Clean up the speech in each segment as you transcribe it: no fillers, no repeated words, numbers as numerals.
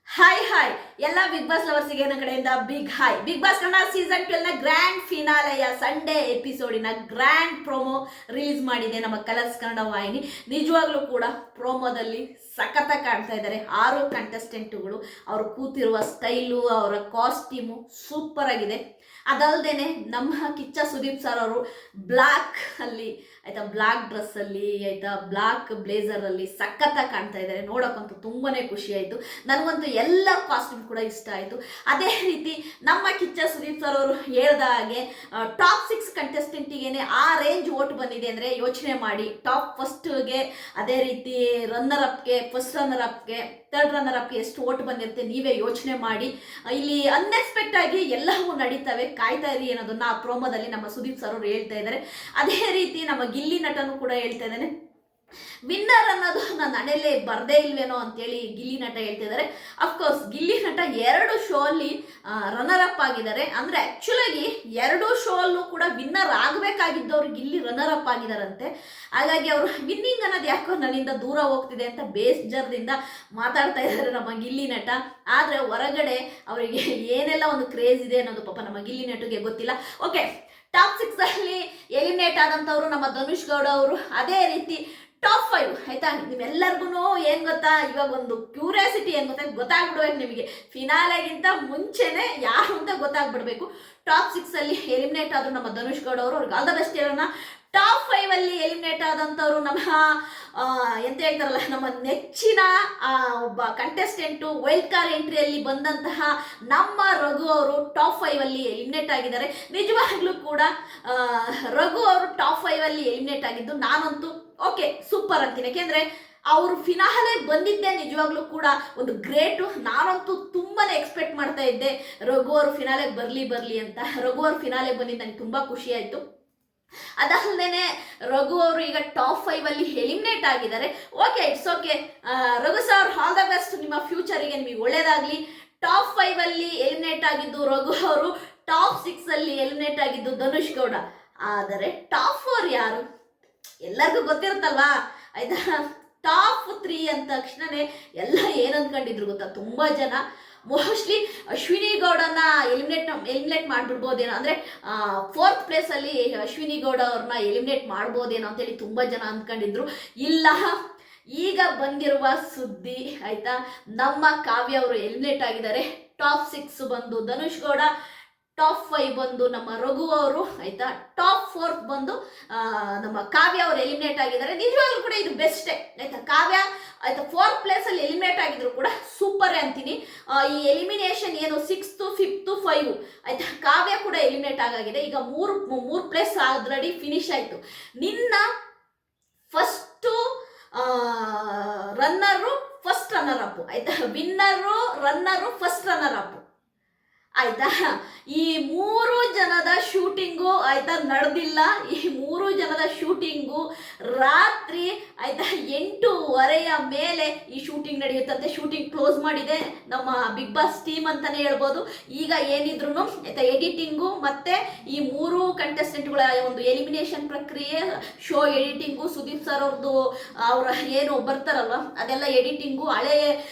Hi ಎಲ್ಲ big boss ಲವರ್ಸಿಗೆ ನನ್ನ ಕಡೆಯಿಂದ big hi. Bigg Boss Kannada season 12 ನ ಗ್ರ್ಯಾಂಡ್ ಫಿನಾಲೆಯ ಸಂಡೇ ಎಪಿಸೋಡಿನ ಗ್ರ್ಯಾಂಡ್ ಪ್ರೋಮೋ ರಿಲೀಸ್ ಮಾಡಿದೆ ನಮ್ಮ ಕಲರ್ಸ್ ಕನ್ನಡ ವಾಹಿನಿ. ನಿಜವಾಗ್ಲೂ ಕೂಡ ಪ್ರೋಮೋದಲ್ಲಿ ಸಖತ್ತಾಗಿ ಕಾಣ್ತಾ ಇದ್ದಾರೆ 6 ಕಂಟೆಸ್ಟೆಂಟುಗಳು. ಅವರು ಕೂತಿರುವ ಸ್ಟೈಲು, ಅವರ ಕಾಸ್ಟ್ಯೂಮು ಸೂಪರ್ ಆಗಿದೆ. ಅದಲ್ಲದೆ ನಮ್ಮ ಕಿಚ್ಚ ಸುದೀಪ್ ಸರ್ ಅವರು ಬ್ಲ್ಯಾಕ್ ಅಲ್ಲಿ ಆಯ್ತಾ, ಬ್ಲ್ಯಾಕ್ ಡ್ರೆಸ್ ಅಲ್ಲಿ ಆಯ್ತಾ, ಬ್ಲ್ಯಾಕ್ ಬ್ಲೇಸರ್ ಅಲ್ಲಿ ಸಖತ್ತಾಗಿ ಕಾಣ್ತಾ ಇದ್ದಾರೆ. ನೋಡೋಕ್ಕಂತೂ ತುಂಬಾನೇ ಖುಷಿ ಆಯಿತು. ನನಗಂತೂ ಎಲ್ಲ ಕಾಸ್ಟ್ಯೂಮ್ ಕೂಡ ಇಷ್ಟ ಆಯಿತು. ಅದೇ ರೀತಿ ನಮ್ಮ ಕಿಚ್ಚ ಸುದೀಪ್ ಸರ್ ಅವರು ಹೇಳ್ದ ಹಾಗೆ ಟಾಪ್ 6 ಕಂಟೆಸ್ಟೆಂಟಿಗೇನೆ ಆ ರೇಂಜ್ ಓಟ್ ಬಂದಿದೆ ಅಂದರೆ ಯೋಚನೆ ಮಾಡಿ. ಟಾಪ್ ಫಸ್ಟ್ಗೆ, ಅದೇ ರೀತಿ ರನ್ನರ್ ಅಪ್ಗೆ, ಫಸ್ಟ್ ರನ್ನರ್ ಅಪ್ಗೆ, ಥರ್ಡ್ ರನ್ನರ್ ಅಪ್ಗೆ ಎಷ್ಟು ಓಟ್ ಬಂದಿರುತ್ತೆ ನೀವೇ ಯೋಚನೆ ಮಾಡಿ. ಇಲ್ಲಿ ಅನ್ಎಕ್ಸ್ಪೆಕ್ಟ್ ಆಗಿ ಎಲ್ಲವೂ ನಡೀತವೆ, ಕಾಯ್ತಾ ಇರಿ ಅನ್ನೋದನ್ನ ಆ ಪ್ರೋಮೋದಲ್ಲಿ ನಮ್ಮ ಸುದೀಪ್ ಸರ್ ಅವರು ಹೇಳ್ತಾ ಇದ್ದಾರೆ. ಅದೇ ರೀತಿ ನಮ್ಮ ಗಿಲ್ಲಿ ನಟನು ಕೂಡ ಹೇಳ್ತಾ ಇದ್ದಾನೆ, ವಿನ್ನರ್ ಅನ್ನೋದು ನನ್ನ ಹಣೆಯಲ್ಲೇ ಬರ್ದೇ ಇಲ್ವೇನೋ ಅಂತೇಳಿ ಗಿಲ್ಲಿ ನಟ ಹೇಳ್ತಿದ್ದಾರೆ. ಅಫ್ಕೋರ್ಸ್ ಗಿಲ್ಲಿ ನಟ 2 ಶೋ ಅಲ್ಲಿ ರನ್ನರ್ ಅಪ್ ಆಗಿದ್ದಾರೆ. ಅಂದರೆ ಆ್ಯಕ್ಚುಲಾಗಿ 2 ಶೋ ಅಲ್ಲೂ ಕೂಡ ವಿನ್ನರ್ ಆಗಬೇಕಾಗಿದ್ದವ್ರು ಗಿಲ್ಲಿ ರನ್ನರ್ ಅಪ್ ಆಗಿದ್ದಾರಂತೆ. ಹಾಗಾಗಿ ಅವರು ವಿನ್ನಿಂಗ್ ಅನ್ನೋದು ಯಾಕೋ ನನ್ನಿಂದ ದೂರ ಹೋಗ್ತಿದೆ ಅಂತ ಬೇಸರದಿಂದ ಮಾತಾಡ್ತಾ ಇದ್ದಾರೆ ನಮ್ಮ ಗಿಲ್ಲಿ ನಟ. ಆದರೆ ಹೊರಗಡೆ ಅವರಿಗೆ ಏನೆಲ್ಲ ಒಂದು ಕ್ರೇಜ್ ಇದೆ ಅನ್ನೋದು ಪಾಪ ನಮ್ಮ ಗಿಲ್ಲಿ ನಟಗೆ ಗೊತ್ತಿಲ್ಲ. ಓಕೆ, ಟಾಪ್ 6 ಅಲ್ಲಿ ಎಲಿಮಿನೇಟ್ ಆದಂಥವ್ರು ನಮ್ಮ ಧನುಷ್ ಗೌಡ ಅವರು. ಅದೇ ರೀತಿ ಟಾಪ್ 5 ಆಯ್ತಾ, ನಿಮ್ಮೆಲ್ಲರಿಗೂ ಏನು ಗೊತ್ತಾ, ಇವಾಗ ಒಂದು ಕ್ಯೂರಿಯಾಸಿಟಿ ಏನು ಗೊತ್ತಾ, ಗೊತ್ತಾಗ್ಬಿಡ್ಬೇಕು ನಿಮಗೆ. ಫಿನಾಲೆಗಿಂತ ಮುಂಚೆನೆ ಯಾರು ಅಂತ ಗೊತ್ತಾಗ್ಬಿಡ್ಬೇಕು. ಟಾಪ್ 6 ಅಲ್ಲಿ ಎಲಿಮಿನೇಟ್ ಆದ್ರು ನಮ್ಮ ಧನುಷ್ ಗೌಡ ಅವರು, ಅವ್ರಿಗೆ ಆಲ್ ದ ಬೆಸ್ಟ್ ಹೇಳೋಣ. ಟಾಪ್ 5 ಅಲ್ಲಿ ಎಲಿಮಿನೇಟ್ ಆದಂಥವ್ರು ನಮ್ಮ ಎಂತ ಹೇಳ್ತಾರಲ್ಲ, ನಮ್ಮ ನೆಚ್ಚಿನ ಒಬ್ಬ ಕಂಟೆಸ್ಟೆಂಟು ವೈಲ್ಡ್ ಕಾರ್ಡ್ ಎಂಟ್ರಿಯಲ್ಲಿ ಬಂದಂತಹ ನಮ್ಮ ರಘು ಅವರು ಟಾಪ್ 5 ಅಲ್ಲಿ ಎಲಿಮಿನೇಟ್ ಆಗಿದ್ದಾರೆ. ನಿಜವಾಗ್ಲೂ ಕೂಡ ರಘು ಅವರು ಟಾಪ್ 5 ಅಲ್ಲಿ ಎಲಿಮಿನೇಟ್ ಆಗಿದ್ದು ನಾನಂತೂ ಓಕೆ ಸೂಪರ್ ಅಂತೀನಿ. ಯಾಕೆಂದ್ರೆ ಅವರು ಫಿನಾಲೆ ಬಂದಿದ್ದೆ ನಿಜವಾಗ್ಲೂ ಕೂಡ ಒಂದು ಗ್ರೇಟು. ನಾನಂತೂ ತುಂಬಾನೇ ಎಕ್ಸ್ಪೆಕ್ಟ್ ಮಾಡ್ತಾ ಇದ್ದೆ ರಘು ಅವರು ಫಿನಾಲೆಗೆ ಬರಲಿ ಅಂತ. ರಘು ಅವರು ಫಿನಾಲೆ ಬಂದಿದ್ದು ನನಗೆ ತುಂಬ ಖುಷಿ ಆಯಿತು. ಅದಲ್ಲದೆ ರಘು ಅವರು ಈಗ ಟಾಪ್ 5 ಅಲ್ಲಿ ಎಲಿಮಿನೇಟ್ ಆಗಿದ್ದಾರೆ. Okay, it's okay. Raghu sir, all the best, ನಿಮ್ಮ ಫ್ಯೂಚರಿಗೆ ನಿಮಗೆ ಒಳ್ಳೇದಾಗಲಿ. ಟಾಪ್ 5 ಅಲ್ಲಿ ಎಲಿಮಿನೇಟ್ ಆಗಿದ್ದು ರಘು ಅವರು, ಟಾಪ್ 6 ಅಲ್ಲಿ ಎಲಿಮಿನೇಟ್ ಆಗಿದ್ದು ಧನುಷ್ ಗೌಡ. ಆದರೆ ಟಾಪ್ 4 ಯಾರು ಎಲ್ಲರಿಗೂ ಗೊತ್ತಿರುತ್ತಲ್ವಾ ಆಯ್ತಾ. ಟಾಪ್ 3 ಅಂದ ತಕ್ಷಣನೇ ಎಲ್ಲ ಏನು ಅಂದ್ಕೊಂಡಿದ್ರು ಗೊತ್ತಾ, ತುಂಬ ಜನ ಮೋಸ್ಟ್ಲಿ ಅಶ್ವಿನಿ ಗೌಡನ ಎಲಿಮಿನೇಟ್ ಮಾಡಿಬಿಡ್ಬೋದೇನೋ, ಅಂದರೆ 4th ಪ್ಲೇಸಲ್ಲಿ ಅಶ್ವಿನಿ ಗೌಡ ಅವ್ರನ್ನ ಎಲಿಮಿನೇಟ್ ಮಾಡ್ಬೋದೇನೋ ಅಂತೇಳಿ ತುಂಬ ಜನ ಅಂದ್ಕೊಂಡಿದ್ರು. ಇಲ್ಲ, ಈಗ ಬಂದಿರುವ ಸುದ್ದಿ ಆಯ್ತಾ, ನಮ್ಮ ಕಾವ್ಯ ಅವರು ಎಲಿಮಿನೇಟ್ ಆಗಿದ್ದಾರೆ. ಟಾಪ್ 6 ಬಂದು ಧನುಷ್ ಗೌಡ, ಟಾಪ್ 5 ಬಂದು ನಮ್ಮ ರಘು ಅವರು ಆಯ್ತಾ, ಟಾಪ್ 4 ಬಂದು ನಮ್ಮ ಕಾವ್ಯ ಅವರು ಎಲಿಮಿನೇಟ್ ಆಗಿದ್ದಾರೆ. ನಿಜವಾಗ್ಲೂ ಕೂಡ ಇದು ಬೆಸ್ಟೇ ಆಯ್ತಾ. ಕಾವ್ಯ ಆಯ್ತಾ 4th ಪ್ಲೇಸಲ್ಲಿ ಎಲಿಮಿನೇಟ್ ಆಗಿದ್ರು ಕೂಡ ಸೂಪರೇ ಅಂತೀನಿ. ಈ ಎಲಿಮಿನೇಷನ್ ಏನು 6th 5th 5 ಆಯ್ತಾ, ಕಾವ್ಯ ಕೂಡ ಎಲಿಮಿನೇಟ್ ಆಗಿದೆ. ಈಗ ಮೂರು ಪ್ಲೇಸ್ ಆಲ್ರೆಡಿ ಫಿನಿಶ್ ಆಯಿತು. ನಿನ್ನ ಫಸ್ಟು ರನ್ನರು, ಫಸ್ಟ್ ರನ್ನರ್ ಅಪ್ ಆಯ್ತಾ, ವಿನ್ನರು, ರನ್ನರು, ಫಸ್ಟ್ ರನ್ನರ್ ಅಪ್ ಆಯ್ತಾ. ಈ 3 ಜನದ ಶೂಟಿಂಗು ಆಯ್ತಾ ನಡೆದಿಲ್ಲ. ಈ 3 ಜನದ ಶೂಟಿಂಗು ರಾತ್ರಿ ಆಯ್ತಾ 8:30ಯ ಮೇಲೆ ಈ ಶೂಟಿಂಗ್ ನಡೆಯುತ್ತಂತೆ. ಶೂಟಿಂಗ್ ಕ್ಲೋಸ್ ಮಾಡಿದೆ ನಮ್ಮ ಬಿಗ್ ಬಾಸ್ ಟೀಮ್ ಅಂತಾನೆ ಹೇಳ್ಬೋದು. ಈಗ ಏನಿದ್ರು ಆಯ್ತಾ ಎಡಿಟಿಂಗು ಮತ್ತೆ ಈ 3 ಕಂಟೆಸ್ಟೆಂಟ್ಗಳ ಒಂದು ಎಲಿಮಿನೇಷನ್ ಪ್ರಕ್ರಿಯೆ, ಶೋ ಎಡಿಟಿಂಗು, ಸುದೀಪ್ ಸರ್ ಅವ್ರದ್ದು ಅವರ ಏನು ಬರ್ತಾರಲ್ವ ಅದೆಲ್ಲ ಎಡಿಟಿಂಗು, ಹಳೆ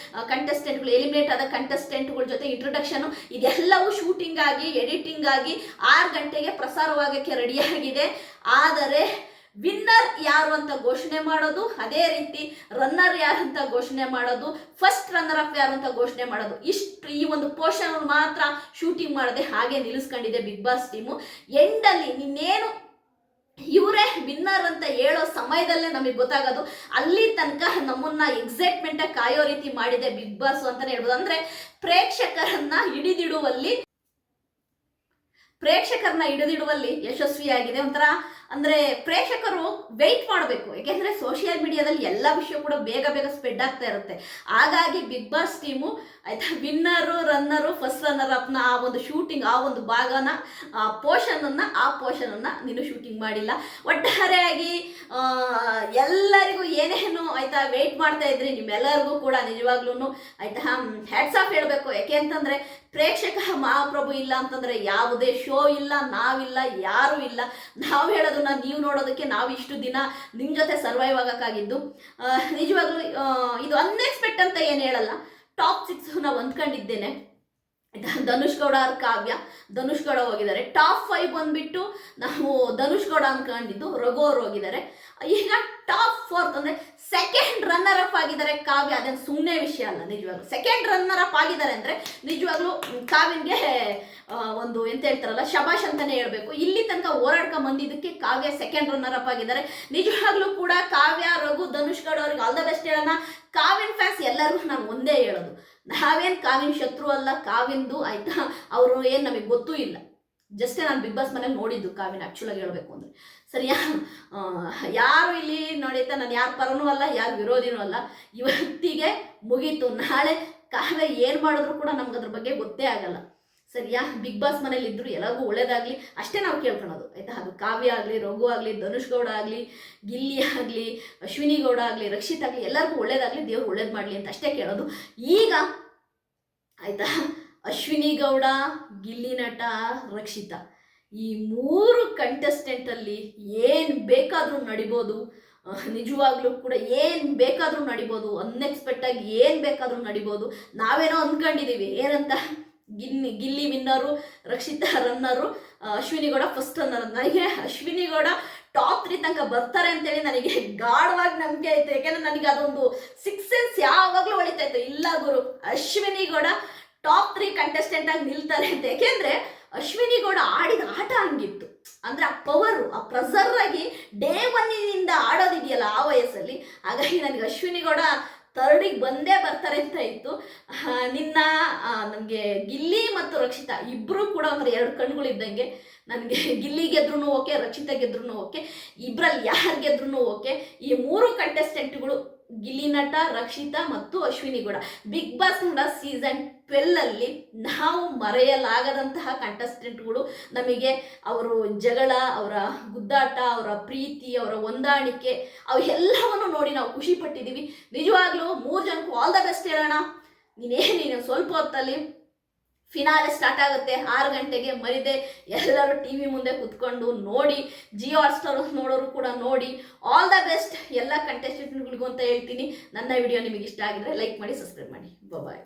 ಕಂಟೆಸ್ಟೆಂಟ್ಗಳು ಎಲಿಮಿನೇಟ್ ಆದ ಕಂಟೆಸ್ಟೆಂಟ್ಗಳ ಜೊತೆ ಇಂಟ್ರೊಡಕ್ಷನು, ಇದೆಲ್ಲವೂ ಶೂಟಿಂಗ್ ಆಗಿ ಎಡಿಟಿಂಗ್ ಆಗಿ 6 ಗಂಟೆಗೆ ಪ್ರಸಾರವಾಗಕ್ಕೆ ರೆಡಿಯಾಗಿದೆ. ಆದರೆ ವಿನ್ನರ್ ಯಾರು ಅಂತ ಘೋಷಣೆ ಮಾಡೋದು, ಅದೇ ರೀತಿ ರನ್ನರ್ ಯಾರು ಅಂತ ಘೋಷಣೆ ಮಾಡೋದು, ಫಸ್ಟ್ ರನ್ನರ್ ಅಪ್ ಯಾರು ಅಂತ ಘೋಷಣೆ ಮಾಡೋದು, ಇಷ್ಟು ಈ ಒಂದು ಪೋರ್ಷನ್ ಮಾತ್ರ ಶೂಟಿಂಗ್ ಮಾಡದೆ ಹಾಗೆ ನಿಲ್ಲಿಸ್ಕೊಂಡಿದೆ ಬಿಗ್ ಬಾಸ್ ಟೀಮು. ಎಂಡಲ್ಲಿ ನಿನ್ನೇನು ಇವರೇ ವಿನ್ನರ್ ಅಂತ ಹೇಳೋ ಸಮಯದಲ್ಲೇ ನಮಗೆ ಗೊತ್ತಾಗೋದು. ಅಲ್ಲಿ ತನಕ ನಮ್ಮನ್ನ ಎಕ್ಸೈಟ್ಮೆಂಟ್ ಕಾಯೋ ರೀತಿ ಮಾಡಿದೆ ಬಿಗ್ ಬಾಸ್ ಅಂತಾನೆ ಹೇಳ್ಬೋದು. ಅಂದ್ರೆ ಪ್ರೇಕ್ಷಕರನ್ನ ಹಿಡಿದಿಡುವಲ್ಲಿ ಯಶಸ್ವಿಯಾಗಿದೆ. ಒಂಥರ ಅಂದರೆ ಪ್ರೇಕ್ಷಕರು ವೆಯ್ಟ್ ಮಾಡಬೇಕು. ಯಾಕೆಂದರೆ ಸೋಷಿಯಲ್ ಮೀಡಿಯಾದಲ್ಲಿ ಎಲ್ಲ ವಿಷಯ ಕೂಡ ಬೇಗ ಸ್ಪ್ರೆಡ್ ಆಗ್ತಾ ಇರುತ್ತೆ. ಹಾಗಾಗಿ ಬಿಗ್ ಬಾಸ್ ಟೀಮು ಆಯ್ತಾ ವಿನ್ನರು, ರನ್ನರು, ಫಸ್ಟ್ ರನ್ನರ್ ಅಪ್ನ ಆ ಒಂದು ಶೂಟಿಂಗ್, ಆ ಒಂದು ಭಾಗನ, ಆ ಪೋರ್ಷನನ್ನು ನೀನು ಶೂಟಿಂಗ್ ಮಾಡಿಲ್ಲ. ಒಟ್ಟಾರೆಯಾಗಿ ಎಲ್ಲರಿಗೂ ಏನೇನು ಆಯ್ತಾ ವೆಯ್ಟ್ ಮಾಡ್ತಾ ಇದ್ರಿ ನಿಮ್ಮೆಲ್ಲರಿಗೂ ಕೂಡ ನಿಜವಾಗ್ಲೂ ಆಯ್ತಾ ಹ್ಯಾಟ್ಸ್ ಆಫ್ ಹೇಳಬೇಕು. ಯಾಕೆ ಅಂತಂದರೆ ಪ್ರೇಕ್ಷಕ ಮಹಾಪ್ರಭು ಇಲ್ಲ ಅಂತಂದರೆ ಯಾವುದೇ ಶೋ ಇಲ್ಲ, ನಾವಿಲ್ಲ, ಯಾರೂ ಇಲ್ಲ. ನಾವು ಹೇಳೋದನ್ನ ನೀವು ನೋಡೋದಕ್ಕೆ ನಾವು ಇಷ್ಟು ದಿನ ನಿಮ್ಮ ಜೊತೆ ಸರ್ವೈವ್ ಆಗೋಕ್ಕಾಗಿದ್ದು. ನಿಜವಾಗ್ಲೂ ಇದು ಅನ್ಎಕ್ಸ್ಪೆಕ್ಟ್ ಅಂತ ಏನು ಹೇಳಲ್ಲ. ಟಾಪ್ 6 ನಾವು ಅಂದ್ಕೊಂಡಿದ್ದೇನೆ. ಧನುಷ್ ಗೌಡ ಅವ್ರ ಕಾವ್ಯ, ಧನುಷ್ ಗೌಡ ಹೋಗಿದ್ದಾರೆ. ಟಾಪ್ 5 ಬಂದ್ಬಿಟ್ಟು ನಾವು ಧನುಷ್ ಗೌಡ ಅನ್ಕೊಂಡಿದ್ದು, ರಘು ಅವ್ರು ಹೋಗಿದ್ದಾರೆ. ಈಗ ಟಾಪ್ 4 ಅಂದ್ರೆ ಸೆಕೆಂಡ್ ರನ್ನರ್ ಅಪ್ ಆಗಿದ್ದಾರೆ ಕಾವ್ಯ. ಅದೇನು ಸುಮ್ಮನೆ ವಿಷಯ ಅಲ್ಲ, ನಿಜವಾಗ್ಲೂ ಸೆಕೆಂಡ್ ರನ್ನರ್ ಅಪ್ ಆಗಿದ್ದಾರೆ ಅಂದ್ರೆ ನಿಜವಾಗ್ಲೂ ಕಾವ್ಯನ್ಗೆ ಒಂದು ಎಂತ ಹೇಳ್ತಾರಲ್ಲ, ಶಬಾಷ್ ಅಂತಾನೆ ಹೇಳ್ಬೇಕು. ಇಲ್ಲಿ ತನಕ ಹೋರಾಡ್ಕೊಂಡ್ ಬಂದಿದ್ದಕ್ಕೆ ಕಾವ್ಯ ಸೆಕೆಂಡ್ ರನ್ನರ್ ಅಪ್ ಆಗಿದ್ದಾರೆ. ನಿಜವಾಗ್ಲೂ ಕೂಡ ಕಾವ್ಯ, ರಘು, ಧನುಷ್ ಗೌಡ ಅವ್ರಿಗೆ ಆಲ್ ದ ಬೆಸ್ಟ್ ಹೇಳೋಣ. ಕಾವ್ಯನ್ ಫ್ಯಾನ್ಸ್ ಎಲ್ಲರಿಗೂ ನಾನು ಒಂದೇ ಹೇಳೋದು, ನಾವೇನು ಕಾವ್ಯನ್ ಶತ್ರು ಅಲ್ಲ. ಕಾವ್ಯಂದು ಆಯ್ತಾ, ಅವರು ಏನು ನಮಗೆ ಗೊತ್ತೂ ಇಲ್ಲ. ಜಸ್ಟೇ ನಾನು ಬಿಗ್ ಬಾಸ್ ಮನೇಲಿ ನೋಡಿದ್ದು ಕಾವ್ಯನ, ಆ್ಯಕ್ಚುಲಾಗಿ ಹೇಳಬೇಕು ಅಂದರೆ. ಸರಿಯಾ, ಯಾರು ಇಲ್ಲಿ ನೋಡೈತಾ, ನಾನು ಯಾರ ಪರನೂ ಅಲ್ಲ, ಯಾರು ವಿರೋಧಿನೂ ಅಲ್ಲ. ಇವತ್ತಿಗೆ ಮುಗೀತು. ನಾಳೆ ಕಾವ್ಯ ಏನು ಮಾಡಿದ್ರು ಕೂಡ ನಮ್ಗೆ ಅದ್ರ ಬಗ್ಗೆ ಗೊತ್ತೇ ಆಗಲ್ಲ. ಸರಿಯಾ, ಬಿಗ್ ಬಾಸ್ ಮನೇಲಿ ಇದ್ರು ಎಲ್ಲರಿಗೂ ಒಳ್ಳೇದಾಗಲಿ ಅಷ್ಟೇ ನಾವು ಕೇಳ್ಕೊಳೋದು ಆಯ್ತಾ. ಅದು ಕಾವ್ಯ ಆಗಲಿ, ರಘು ಆಗಲಿ, ಧನುಷ್ ಗೌಡ ಆಗಲಿ, ಗಿಲ್ಲಿ ಆಗಲಿ, ಅಶ್ವಿನಿ ಗೌಡ ಆಗಲಿ, ರಕ್ಷಿತ್ ಆಗಲಿ, ಎಲ್ಲರಿಗೂ ಒಳ್ಳೇದಾಗಲಿ, ದೇವ್ರು ಒಳ್ಳೇದು ಮಾಡಲಿ ಅಂತ ಅಷ್ಟೇ ಕೇಳೋದು. ಈಗ ಆಯ್ತಾ, ಅಶ್ವಿನಿ ಗೌಡ, ಗಿಲ್ಲಿ ನಟ, ರಕ್ಷಿತಾ, ಈ 3 ಕಂಟೆಸ್ಟೆಂಟಲ್ಲಿ ಏನು ಬೇಕಾದರೂ ನಡಿಬೋದು. ನಿಜವಾಗ್ಲೂ ಕೂಡ ಏನು ಬೇಕಾದರೂ ನಡಿಬೋದು. ಅನ್ಎಕ್ಸ್ಪೆಕ್ಟಾಗಿ ಏನು ಬೇಕಾದರೂ ನಡಿಬೋದು. ನಾವೇನೋ ಅಂದ್ಕೊಂಡಿದ್ದೀವಿ ಏನಂತ, Gilli winner, Rakshitha runner, Ashwini Gowda first runner. ನನಗೆ ಅಶ್ವಿನಿ ಗೌಡ ಟಾಪ್ 3 ತನಕ ಬರ್ತಾರೆ ಅಂತೇಳಿ ನನಗೆ ಗಾಢವಾಗಿ ನಂಬಿಕೆ ಆಯಿತು. ಯಾಕೆಂದರೆ ನನಗೆ ಅದೊಂದು 6 ಸೆನ್ಸ್ ಯಾವಾಗಲೂ ಹೊಳಿತಾ ಇತ್ತು, ಇಲ್ಲ ಗುರು ಅಶ್ವಿನಿ ಗೌಡ ಟಾಪ್ 3 ಕಂಟೆಸ್ಟೆಂಟ್ ಆಗಿ ನಿಲ್ತಾರೆ ಅಂತ. ಯಾಕೆಂದರೆ ಅಶ್ವಿನಿ ಗೌಡ ಆಡಿದ ಆಟ ಹಂಗಿತ್ತು, ಅಂದರೆ ಆ ಪವರು, ಆ ಪ್ರೆಸರ್ ಆಗಿ ಡೇ 1 ಆಡೋದಿದೆಯಲ್ಲ ಆ ವಯಸ್ಸಲ್ಲಿ. ಹಾಗಾಗಿ ನನಗೆ ಅಶ್ವಿನಿ ಗೌಡ ಥರ್ಡಿಗೆ ಬಂದೇ ಬರ್ತಾರೆ ಅಂತ ಇತ್ತು. ನನಗೆ ಗಿಲ್ಲಿ ಮತ್ತು ರಕ್ಷಿತಾ ಇಬ್ಬರು ಕೂಡ ಅಂದರೆ 2 ಕಣ್ಣುಗಳಿದ್ದಂಗೆ. ನನಗೆ ಗಿಲ್ಲಿ ಗೆದ್ರೂ ಓಕೆ, ರಕ್ಷಿತಾ ಗೆದ್ರೂ ಓಕೆ, ಇಬ್ಬರಲ್ಲಿ ಯಾರು ಗೆದ್ರೂ ಓಕೆ. ಈ 3 ಕಂಟೆಸ್ಟೆಂಟ್ಗಳು ಗಿಲ್ಲಿ ನಟ, ರಕ್ಷಿತಾ ಮತ್ತು Ashwini Gowda Bigg Boss Kannada season 12 ನಾವು ಮರೆಯಲಾಗದಂತಹ ಕಂಟೆಸ್ಟೆಂಟ್ಗಳು. ನಮಗೆ ಅವರು ಜಗಳ, ಅವರ ಗುದ್ದಾಟ, ಅವರ ಪ್ರೀತಿ, ಅವರ ಹೊಂದಾಣಿಕೆ ಅವೆಲ್ಲವನ್ನು ನೋಡಿ ನಾವು ಖುಷಿ ಪಟ್ಟಿದ್ದೀವಿ. ನಿಜವಾಗ್ಲೂ 3 ಜನಕ್ಕೂ ಆಲ್ ದ ಬೆಸ್ಟ್ ಹೇಳೋಣ. ನೀನು ಸ್ವಲ್ಪ ಹೊತ್ತಲ್ಲಿ ಫಿನಾಲೆ ಸ್ಟಾರ್ಟ್ ಆಗುತ್ತೆ 6 ಗಂಟೆಗೆ. ಮರಿದೆ ಎಲ್ಲರೂ ಟಿ ವಿ ಮುಂದೆ ಕುತ್ಕೊಂಡು ನೋಡಿ. ಜಿಯೋ ಹಾಟ್ಸ್ಟಾರ್ ನೋಡೋರು ಕೂಡ ನೋಡಿ. ಆಲ್ ದ ಬೆಸ್ಟ್ ಎಲ್ಲ ಕಂಟೆಸ್ಟೆಂಟ್ಗಳಿಗೂ ಅಂತ ಹೇಳ್ತೀನಿ. ನನ್ನ ವಿಡಿಯೋ ನಿಮಗೆ ಇಷ್ಟ ಆಗಿದ್ರೆ ಲೈಕ್ ಮಾಡಿ, ಸಬ್ಸ್ಕ್ರೈಬ್ ಮಾಡಿ. ಬಾಯ್.